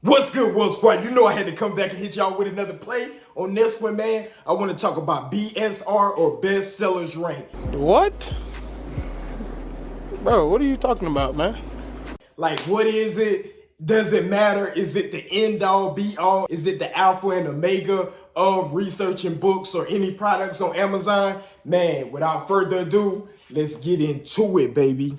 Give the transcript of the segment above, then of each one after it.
What's good, World Squad? You know I had to come back and hit y'all with another play. On this one, man, I want to talk about BSR or Best Sellers Rank. What? Bro, what are you talking about, man? Like, what is it? Does it matter? Is it the end-all, be-all? Is it the alpha and omega of researching books or any products on Amazon? Man, without further ado, let's get into it, baby.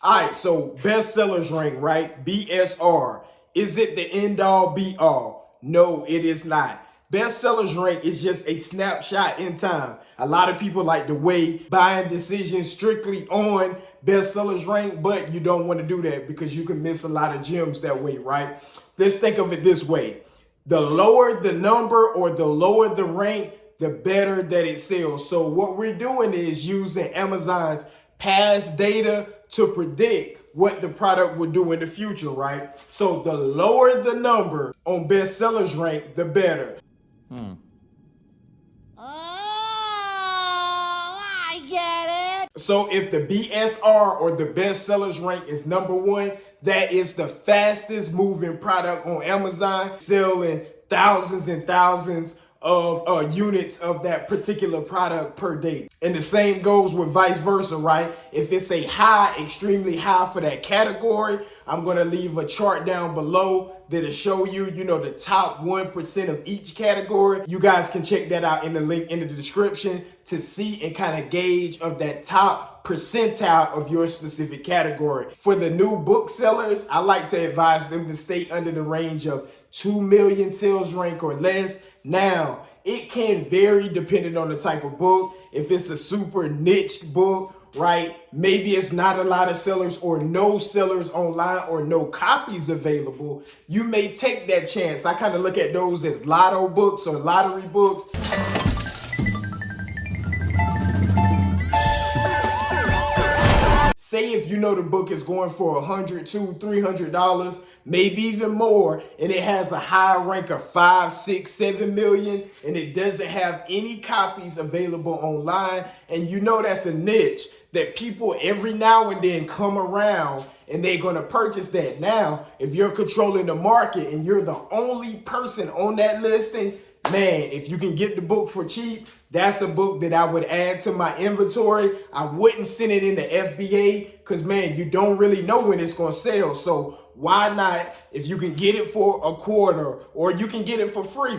All right, so best sellers rank, right? BSR. Is it the end all be all? No, it is not. Best sellers rank is just a snapshot in time. A lot of people like to weigh buying decisions strictly on best sellers rank, but you don't want to do that because you can miss a lot of gems that way, right? Let's think of it this way. The lower the number or the lower the rank, the better that it sells. So what we're doing is using Amazon's past data to predict what the product will do in the future, right? So the lower the number on best sellers rank, the better. Oh, I get it. So if the BSR or the best sellers rank is number one, that is the fastest moving product on Amazon, selling thousands and thousands of units of that particular product per day. And the same goes with vice versa, right? If it's a high, extremely high for that category, I'm going to leave a chart down below that'll show you, the top 1% of each category. You guys can check that out in the link in the description to see and kind of gauge of that top percentile of your specific category. For the new book sellers, I like to advise them to stay under the range of 2 million sales rank or less. Now, it can vary depending on the type of book. If it's a super niched book, right? Maybe it's not a lot of sellers or no sellers online or no copies available. You may take that chance. I kind of look at those as lotto books or lottery books. Say if the book is going for $100, $200, $300, maybe even more, and it has a high rank of 5, 6, 7 million, and it doesn't have any copies available online, and that's a niche that people every now and then come around and they're going to purchase that. Now, if you're controlling the market and you're the only person on that listing, man, if you can get the book for cheap, that's a book that I would add to my inventory. I wouldn't send it in the FBA because, man, you don't really know when it's going to sell. So why not, if you can get it for a quarter or you can get it for free,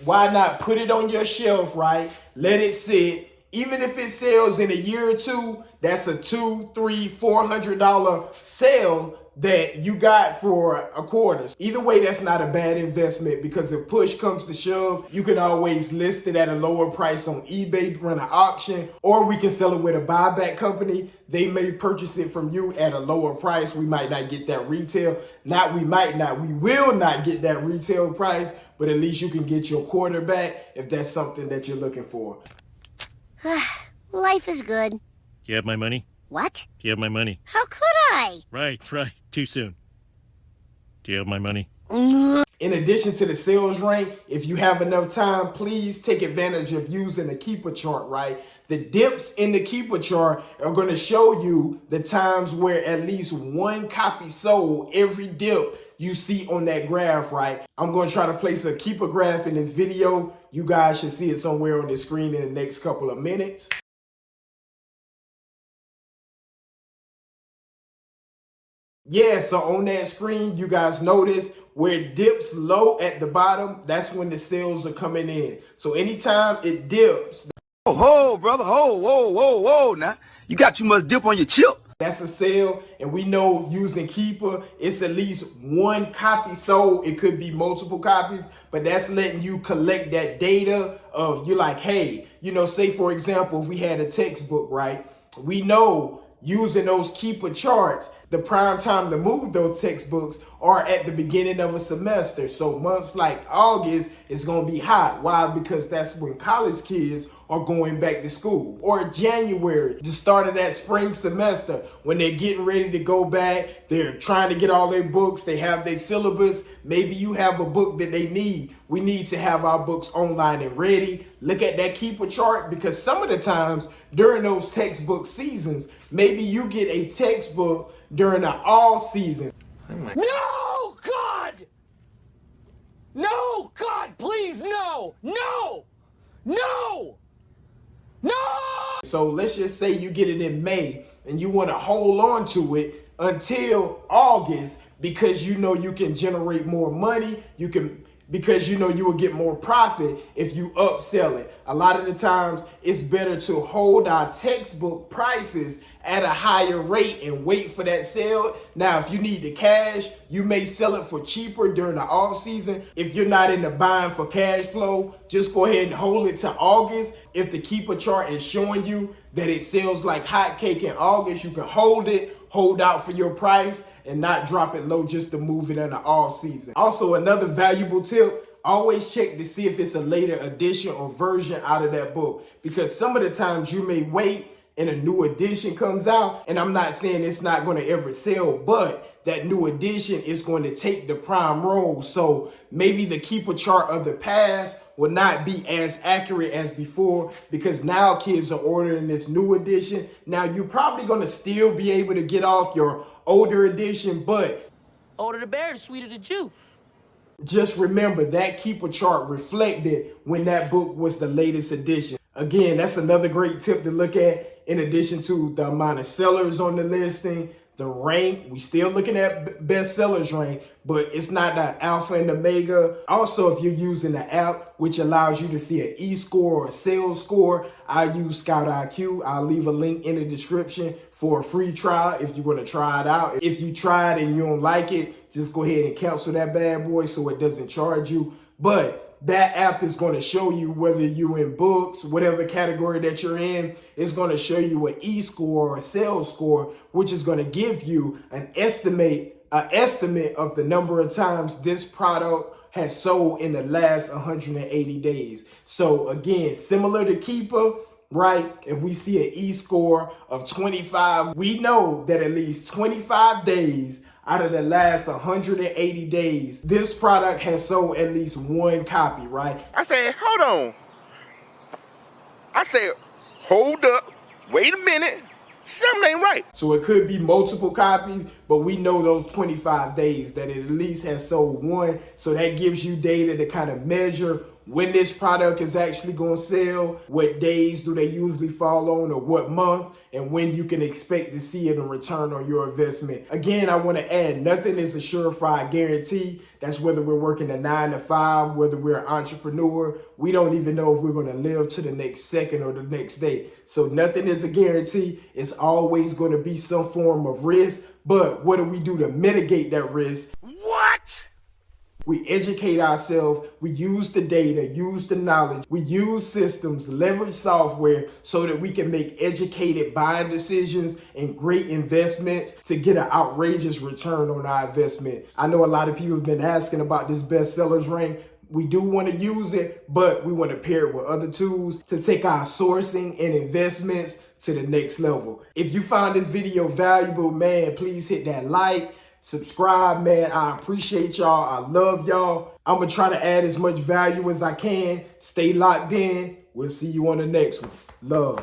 why not put it on your shelf, right? Let it sit. Even if it sells in a year or two, that's a $200, $300, $400 sale that you got for a quarter. Either way, that's not a bad investment because if push comes to shove, you can always list it at a lower price on eBay, run an auction, or we can sell it with a buyback company. They may purchase it from you at a lower price. We might not get that retail. We will not get that retail price, but at least you can get your quarter back if that's something that you're looking for. Life is good. Do you have my money? What? Do you have my money? How could I? Right. Too soon. Do you have my money? In addition to the sales rank, if you have enough time, please take advantage of using the keeper chart, right? The dips in the keeper chart are going to show you the times where at least one copy sold every dip you see on that graph, right? I'm going to try to place a keeper graph in this video. You guys should see it somewhere on the screen in the next couple of minutes. Yeah, so on that screen, you guys notice where it dips low at the bottom, that's when the sales are coming in. So anytime it dips. Ho, brother, whoa, now. You got too much dip on your chip. That's a sale, and we know using Keeper, it's at least one copy sold. It could be multiple copies, but that's letting you collect that data of, you're like, hey, say for example, if we had a textbook, right? We know using those Keeper charts, The prime time to move those textbooks are at the beginning of a semester. So months like August is going to be hot. Why? Because that's when college kids are going back to school. Or January, the start of that spring semester, when they're getting ready to go back, they're trying to get all their books, they have their syllabus. Maybe you have a book that they need. We need to have our books online and ready. Look at that keeper chart, because some of the times during those textbook seasons, maybe you get a textbook during the all season. No, God! No, God, please, no! No! No! No! So let's just say you get it in May and you want to hold on to it until August because you know you can generate more money, because you know you will get more profit if you upsell it. A lot of the times it's better to hold our textbook prices at a higher rate and wait for that sale. Now, if you need the cash, you may sell it for cheaper during the off season. If you're not in the buying for cash flow, just go ahead and hold it to August. If the keeper chart is showing you that it sells like hotcake in August, you can hold it, hold out for your price and not drop it low just to move it in the off season. Also, another valuable tip, always check to see if it's a later edition or version out of that book, because some of the times you may wait and a new edition comes out, and I'm not saying it's not going to ever sell, but that new edition is going to take the prime role. So maybe the keeper chart of the past will not be as accurate as before, because now kids are ordering this new edition. Now you're probably going to still be able to get off your older edition, but Older the bear, the sweeter the juice. just remember that keeper chart reflected when that book was the latest edition. Again, that's another great tip to look at. In addition to the amount of sellers on the listing, the rank, we still looking at best sellers rank, but it's not the alpha and omega. Also, if you're using the app, which allows you to see an e-score or a sales score, I use ScoutIQ. I'll leave a link in the description for a free trial if you want to try it out. If you try it and you don't like it, just go ahead and cancel that bad boy so it doesn't charge you. But that app is going to show you whether you're in books, whatever category that you're in. It's going to show you an e-score or a sales score, which is going to give you an estimate of the number of times this product has sold in the last 180 days. So again, similar to Keeper, right? If we see an e-score of 25, we know that at least 25 days out of the last 180 days, this product has sold at least one copy, right? I said, hold on. I said, hold up. Wait a minute. Something ain't right. So it could be multiple copies, but we know those 25 days that it at least has sold one. So that gives you data to kind of measure when this product is actually going to sell, what days do they usually fall on, or what month, and when you can expect to see it in return on your investment. Again, I want to add, nothing is a surefire guarantee. That's whether we're working a 9 to 5, whether we're an entrepreneur. We don't even know if we're going to live to the next second or the next day. So nothing is a guarantee. It's always going to be some form of risk. But what do we do to mitigate that risk? What? We educate ourselves, we use the data, use the knowledge, we use systems, leverage software so that we can make educated buying decisions and great investments to get an outrageous return on our investment. I know a lot of people have been asking about this best sellers rank. We do want to use it, but we want to pair it with other tools to take our sourcing and investments to the next level. If you found this video valuable, man, please hit that like. Subscribe, man. I appreciate y'all. I love y'all. I'm going to try to add as much value as I can. Stay locked in. We'll see you on the next one. Love.